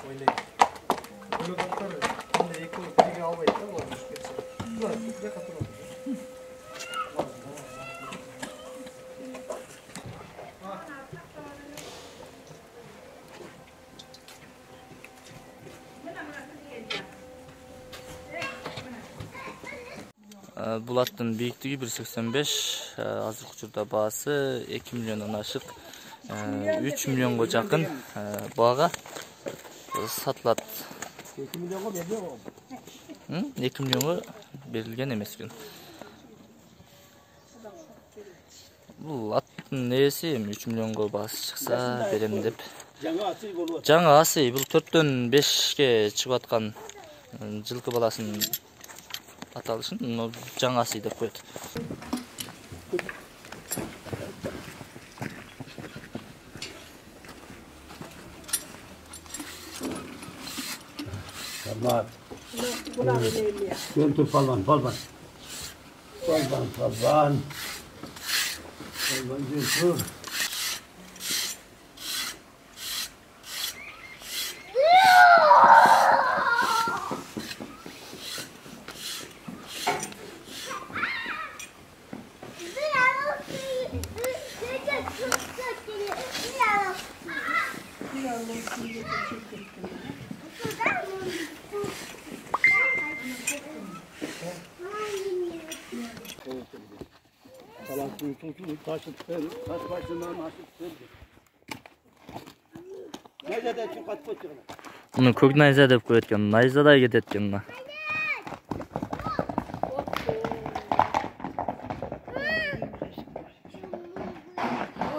ойлайм. Өлөктөр анда экөө бирге албайт да, булар өсүп кетсе. Булар жака турат. Бул аттын бийиктиги 1.85, азыркы учурда баасы 2 миллиондон ашык, 3 миллионго жакын баага сатылат. 2 миллионго берилген. 2 миллионго берилген эмес экен. Бул аттын ээси 3 миллионго баасы чыкса берем деп. Жаңы асый, бул 4-төн 5ке чыгып аткан жылкы баласын аталышын, жаңы асый деп коет. Selamat. Untuk palban. Palban jujur. Taş başından aşıp verdi. Necede çıkart koyuyor. Bunu көк найза деп коет экен, найзадай кетет экен мына.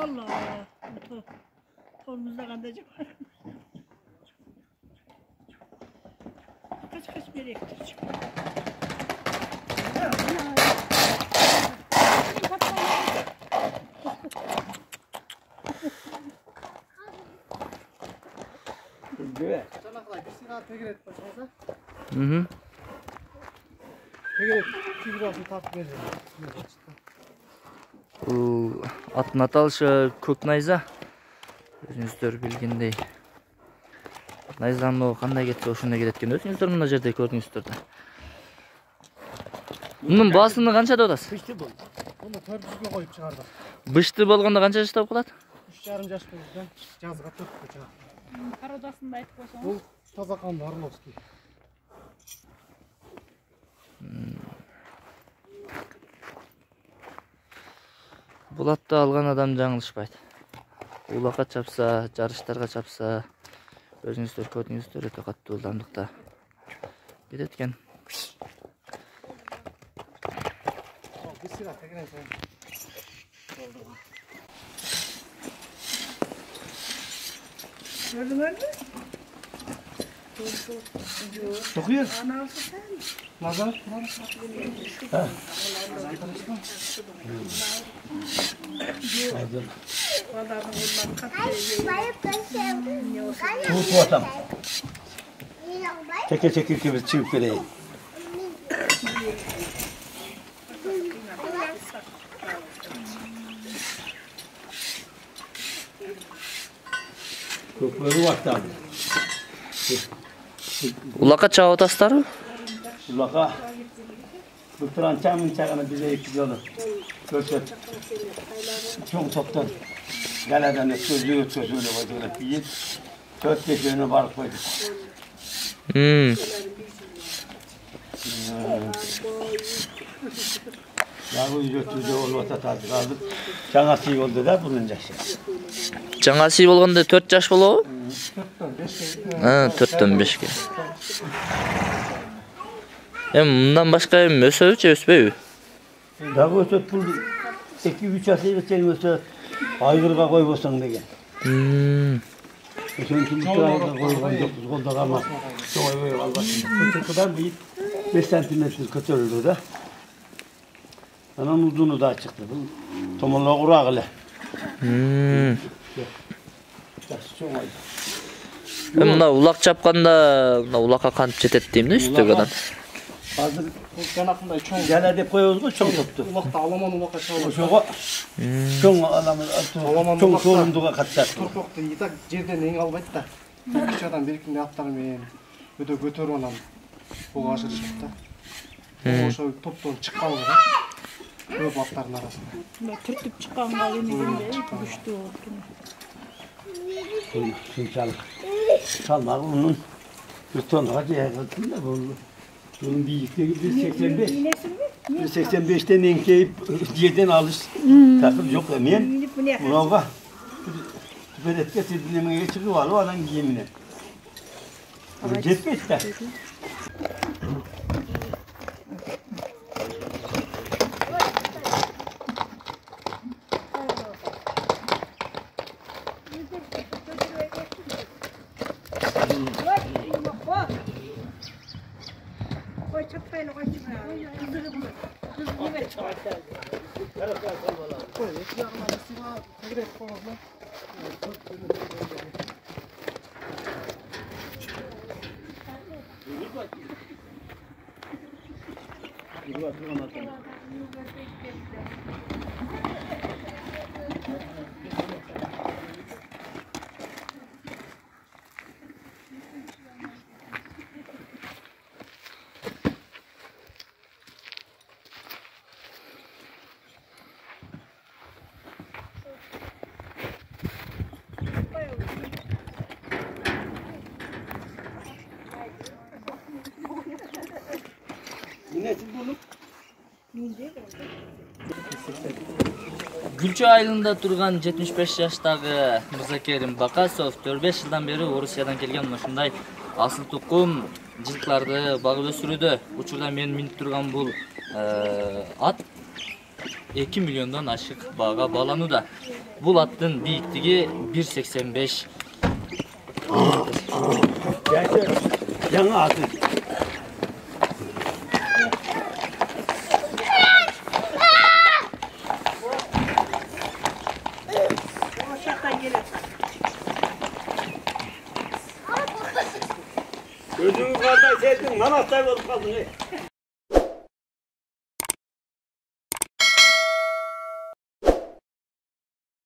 Allah. Kolumuzda kandacık var. Kaç bir ektir. Evet. Çanaklar bir silah tegiret başımıza. Hı. Tegiret figurasını takip edelim. Бул аттын аталышы көк найза. Өзүңүздөр билгендей. Найзаны кандай кетсе ошондой кетет экен. Өзүңүздөр мына жерде көрдүңүздөр да. Мунун баасыны канча деп атасыз? Бышты бұл. Оны 400-ге коюп чыгардык. Бышты болгондо канча жаштап калат? 3,5 жаш болгон жазга 4-кө чыгат. Пародасында айтып койсоңуз. Бул Тазакан Орловский. Бул атты алган адам жаңылышпайт. Улакка чапса, жарыштарга чапса, өзүңүздөр көрдүңүздөр өтө катуу ылдамдыкта кетет экен. Bir silah tegiret. Gördün mü? Sokuyor. Anası sen. Nazar. Hadi. Vallahi ondan katıyor. Bu ortam. Çeke gibi çift vereyim. Köpleri vakti aldı. Улакка чабып атасыздарбы? Ulaka. Bıktıran çamın çağını bize ekip yolu. Görsek. Çok toptan. Galeden sözlüğü koyduğuna bir 4-5 yönü var koyduk. Ya bu yüzde olmasa tarzı aldık. Canası oldu da bulunacak şey. Жаңа сый болгондо 4 жаш болобу? 4-төн 5ке. Мындан башка өсөбү же өспөйбү? Дагы өсөт бул 2-3 жасайга чейин өсөт. Айгырга койбосоң деген. Ошончун айгырга койгон жокпуз, колдо калмак. Чоңойбой калбасын. Көтөкөдөн бийип 5 сантиметр көтөрүлдү да. Анан узуну да чыкты. Бул томолго курак эле. Мына улак чапканда, мына улакка кантип жетет дейм да үстөгөдөн. Азыр жанакындай чоң. Жана деп коебуз го чоң топту. Улакта аламан улакка чыгат. Ошого чоң аламан чоң сорундуга катышат. Торпокты и так жерден эң албайт да. Bir adam bir ikinde atlarım benim. Öde götürüp onam. Bu aşırışıp da. Oşo toptan çıkan kadar. Köp atların arasında. Bunda türtüp çıkanlar yine güçlü oldu. Çalmak. Çalmak onun bir tonuna cihetinde bunun büyüklüğü 185. 185'ten enkeyip yerden alış takım yok emeyen. Buna bak. Tüpedetke dinlemeye çıkıyor var o adam giyimine. Jetmiş de. Gülçü ayılında turgan 75 yaşdagı Mırzakerim Bakasov 4-5 yıldan beri Rusiyadan kelgen ушундай asıl tukum жылкыларды багып өсүрүүдө. Учурда мен минип турган бул ат 2 миллиондон ашык бага бааланууда. Бул аттын бийиктиги 1,85. Жаңа аты. Gözünü karda sezdin, manastay olup kaldın.